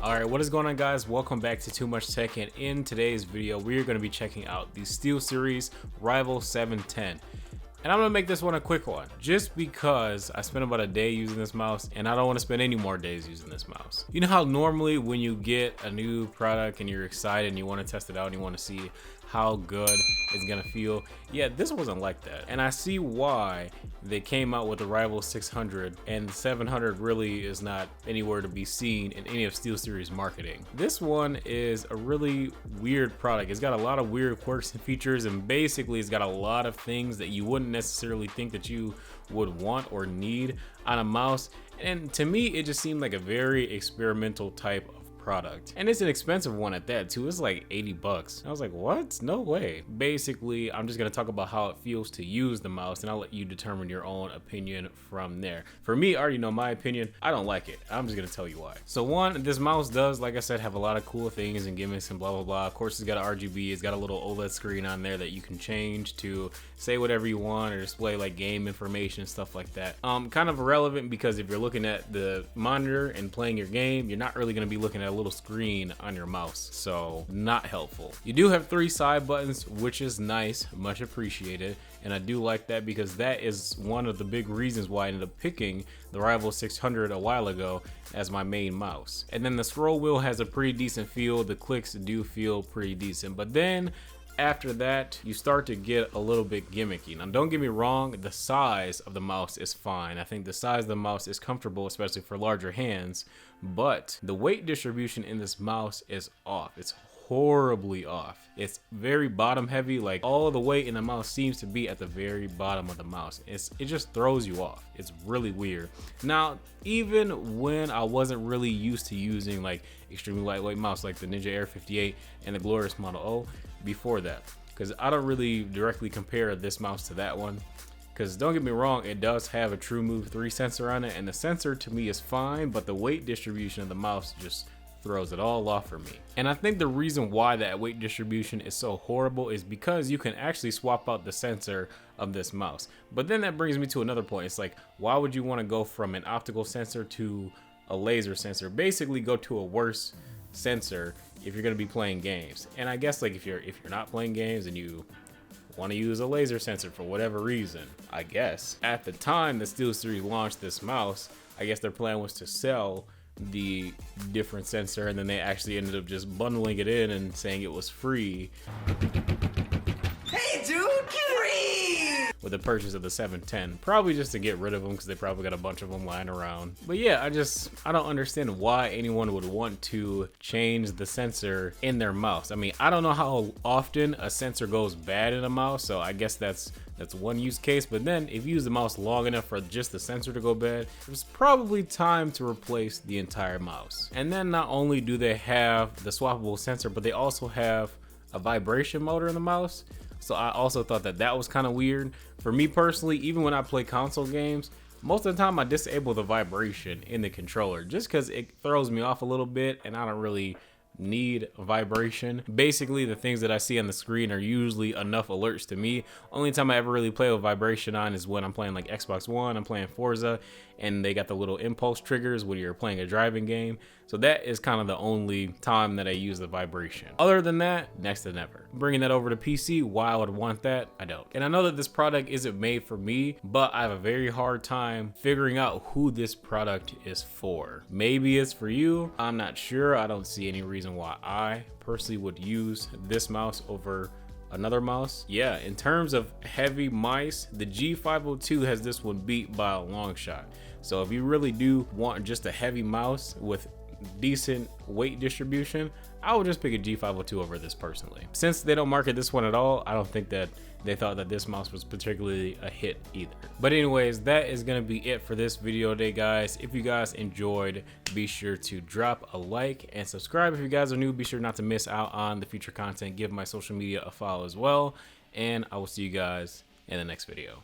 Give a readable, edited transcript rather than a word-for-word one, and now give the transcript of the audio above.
Alright, what is going on, guys? Welcome back to Too Much Tech, and in today's video we're going to be checking out the SteelSeries Rival 710. And I'm going to make this one a quick one, just because I spent about a day using this mouse and I don't want to spend any more days using this mouse. You know how normally when you get a new product and you're excited and you want to test it out and you want to see how good it's gonna feel? Yeah, this wasn't like that. And I see why they came out with the Rival 600 and the 700 really is not anywhere to be seen in any of SteelSeries marketing. This one is a really weird product. It's got a lot of weird quirks and features, and basically it's got a lot of things that you wouldn't necessarily think that you would want or need on a mouse. And to me, it just seemed like a very experimental type of product, and it's an expensive one at that too. It's like 80 bucks. I was like, what? No way. Basically, I'm just gonna talk about how it feels to use the mouse, and I'll let you determine your own opinion from there. For me, I already know my opinion. I don't like it. I'm just gonna tell you why. So one, this mouse does, like I said, have a lot of cool things and gimmicks and blah blah blah. Of course, it's got an RGB. It's got a little OLED screen on there that you can change to say whatever you want or display like game information, stuff like that. Kind of irrelevant, because if you're looking at the monitor and playing your game, you're not really gonna be looking at a little screen on your mouse, so not helpful. You do have 3 side buttons, which is nice, much appreciated, and I do like that because that is one of the big reasons why I ended up picking the Rival 600 a while ago as my main mouse. And then the scroll wheel has a pretty decent feel. The clicks do feel pretty decent, but then after that, you start to get a little bit gimmicky. Now, don't get me wrong, the size of the mouse is fine. I think the size of the mouse is comfortable, especially for larger hands, but the weight distribution in this mouse is off. It's horribly off. It's very bottom heavy. Like, all of the weight in the mouse seems to be at the very bottom of the mouse. It just throws you off. It's really weird. Now, even when I wasn't really used to using like extremely lightweight mouse like the Ninja Air 58 and the Glorious Model O before that, because I don't really directly compare this mouse to that one, because don't get me wrong, it does have a TrueMove 3 sensor on it, and the sensor to me is fine, but the weight distribution of the mouse just throws it all off for me. And I think the reason why that weight distribution is so horrible is because you can actually swap out the sensor of this mouse. But then that brings me to another point. It's like, why would you want to go from an optical sensor to a laser sensor? Basically go to a worse sensor if you're going to be playing games. And I guess like if you're not playing games and you want to use a laser sensor for whatever reason, I guess at the time the SteelSeries launched this mouse, I guess their plan was to sell the different sensor, and then they actually ended up just bundling it in and saying it was free. Hey dude, free! With the purchase of the 710, probably just to get rid of them because they probably got a bunch of them lying around. But yeah, I don't understand why anyone would want to change the sensor in their mouse. I mean, I don't know how often a sensor goes bad in a mouse, so I guess that's one use case. But then if you use the mouse long enough for just the sensor to go bad, it's probably time to replace the entire mouse. And then not only do they have the swappable sensor, but they also have a vibration motor in the mouse. So I also thought that was kind of weird. For me personally, even when I play console games, most of the time I disable the vibration in the controller just because it throws me off a little bit, and I don't really need vibration. Basically, the things that I see on the screen are usually enough alerts to me. Only time I ever really play with vibration on is when I'm playing like Xbox One, I'm playing Forza, and they got the little impulse triggers when you're playing a driving game. So that is kind of the only time that I use the vibration. Other than that, next to never. Bringing that over to PC, why I would want that, I don't. And I know that this product isn't made for me, but I have a very hard time figuring out who this product is for. Maybe it's for you, I'm not sure. I don't see any reason why I personally would use this mouse over another mouse. Yeah, in terms of heavy mice, the G502 has this one beat by a long shot. So if you really do want just a heavy mouse with decent weight distribution, I would just pick a G502 over this personally. Since they don't market this one at all, I don't think that they thought that this mouse was particularly a hit either. But anyways, that is gonna be it for this video today, guys. If you guys enjoyed, be sure to drop a like and subscribe. If you guys are new, be sure not to miss out on the future content. Give my social media a follow as well, and I will see you guys in the next video.